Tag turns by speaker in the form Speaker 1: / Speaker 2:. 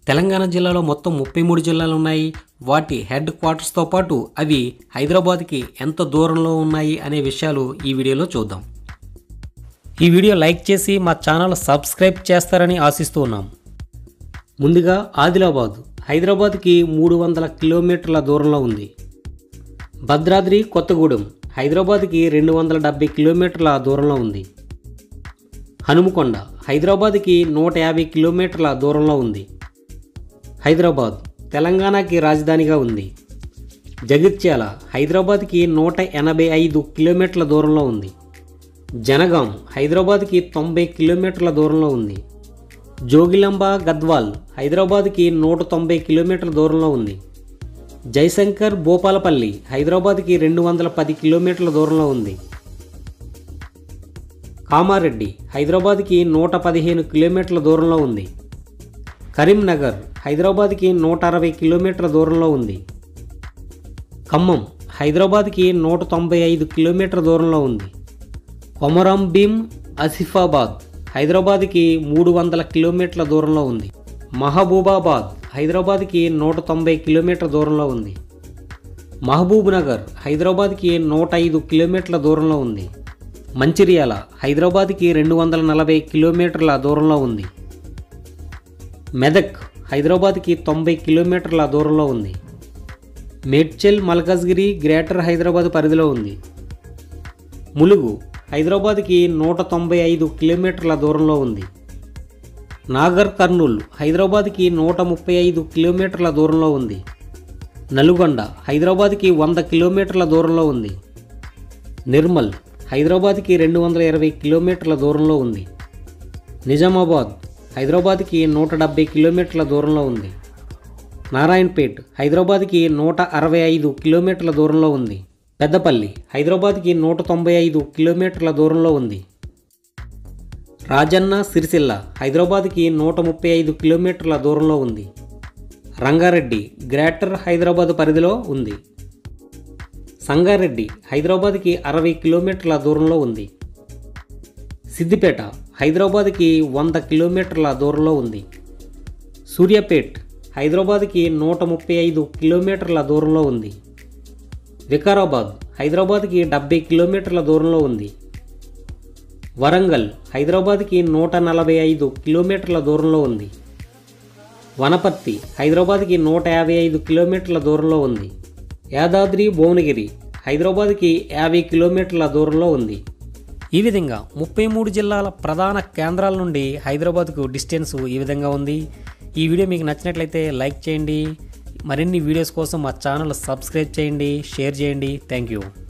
Speaker 1: తెలంగాణ జిల్లాలో మొత్తం 33 జిల్లాలు ఉన్నాయి. వాటి హెడ్ క్వార్టర్స్తో పాటు అవి హైదరాబాద్కి ఎంత దూరంలో ఉన్నాయి అనే విషయాలు ఈ వీడియోలో చూద్దాం. ఈ వీడియో లైక్ చేసి మా ఛానల్ సబ్స్క్రైబ్ చేస్తారని ఆశిస్తూ ఉన్నాం. ముందుగా ఆదిలాబాద్ హైదరాబాద్కి 300 కిలోమీటర్ల దూరంలో ఉంది. భద్రాద్రి కొత్తగూడెం హైదరాబాద్కి 270 కిలోమీటర్ల దూరంలో ఉంది. హనుమకొండ హైదరాబాద్కి 150 కిలోమీటర్ల దూరంలో ఉంది. హైదరాబాద్ తెలంగాణకి రాజధానిగా ఉంది. జగిత్యాల హైదరాబాద్కి 185 కిలోమీటర్ల దూరంలో ఉంది. జనగాం హైదరాబాద్కి 90 కిలోమీటర్ల దూరంలో ఉంది. జోగిలాంబ గద్వాల్ హైదరాబాద్కి 190 కిలోమీటర్ల దూరంలో ఉంది. జయశంకర్ భూపాలపల్లి హైదరాబాద్కి 210 కిలోమీటర్ల దూరంలో ఉంది. కామారెడ్డి హైదరాబాద్కి 115 కిలోమీటర్ల దూరంలో ఉంది. కరీంనగర్ హైదరాబాద్కి 160 కిలోమీటర్ల దూరంలో ఉంది. ఖమ్మం హైదరాబాద్కి 195 కిలోమీటర్ల దూరంలో ఉంది. కొమరం భీం ఆసిఫాబాద్ హైదరాబాద్కి 300 కిలోమీటర్ల దూరంలో ఉంది. మహబూబాబాద్ హైదరాబాద్కి 190 కిలోమీటర్ల దూరంలో ఉంది. మహబూబ్ నగర్ హైదరాబాద్కి 105 కిలోమీటర్ల దూరంలో ఉంది. మంచిర్యాల హైదరాబాద్కి 240 కిలోమీటర్ల దూరంలో ఉంది. మెదక్ హైదరాబాద్కి 90 కిలోమీటర్ల దూరంలో ఉంది. మేడ్చల్ మల్కాజ్గిరి గ్రేటర్ హైదరాబాద్ పరిధిలో ఉంది. ములుగు హైదరాబాద్కి 195 కిలోమీటర్ల దూరంలో ఉంది. నాగర్ కర్నూల్ హైదరాబాద్కి 135 కిలోమీటర్ల దూరంలో ఉంది. నల్గొండ హైదరాబాద్కి 100 కిలోమీటర్ల దూరంలో ఉంది. నిర్మల్ హైదరాబాద్కి 220 కిలోమీటర్ల దూరంలో ఉంది. నిజామాబాద్ హైదరాబాద్కి 170 కిలోమీటర్ల దూరంలో ఉంది. నారాయణపేట్ హైదరాబాద్కి 165 కిలోమీటర్ల దూరంలో ఉంది. పెద్దపల్లి హైదరాబాద్కి 195 కిలోమీటర్ల దూరంలో ఉంది. రాజన్న సిరిసిల్ల హైదరాబాద్కి 135 కిలోమీటర్ల దూరంలో ఉంది. రంగారెడ్డి గ్రేటర్ హైదరాబాద్ పరిధిలో ఉంది. సంగారెడ్డి హైదరాబాద్కి 60 కిలోమీటర్ల దూరంలో ఉంది. సిద్దిపేట హైదరాబాద్కి 100 కిలోమీటర్ల దూరంలో ఉంది. సూర్యాపేట్ హైదరాబాద్కి 135 కిలోమీటర్ల దూరంలో ఉంది. వికారాబాద్ హైదరాబాద్కి 70 కిలోమీటర్ల దూరంలో ఉంది. వరంగల్ హైదరాబాద్కి 145 కిలోమీటర్ల దూరంలో ఉంది. వనపర్తి హైదరాబాద్కి 155 కిలోమీటర్ల దూరంలో ఉంది. యాదాద్రి భువనగిరి హైదరాబాద్కి 50 కిలోమీటర్ల దూరంలో ఉంది. ఈ విధంగా 33 జిల్లాల ప్రధాన కేంద్రాల నుండి హైదరాబాద్కు డిస్టెన్స్ ఈ విధంగా ఉంది. ఈ వీడియో మీకు నచ్చినట్లయితే లైక్ చేయండి. మరిన్ని వీడియోస్ కోసం మా ఛానల్ సబ్స్క్రైబ్ చేయండి, షేర్ చేయండి. Thank you.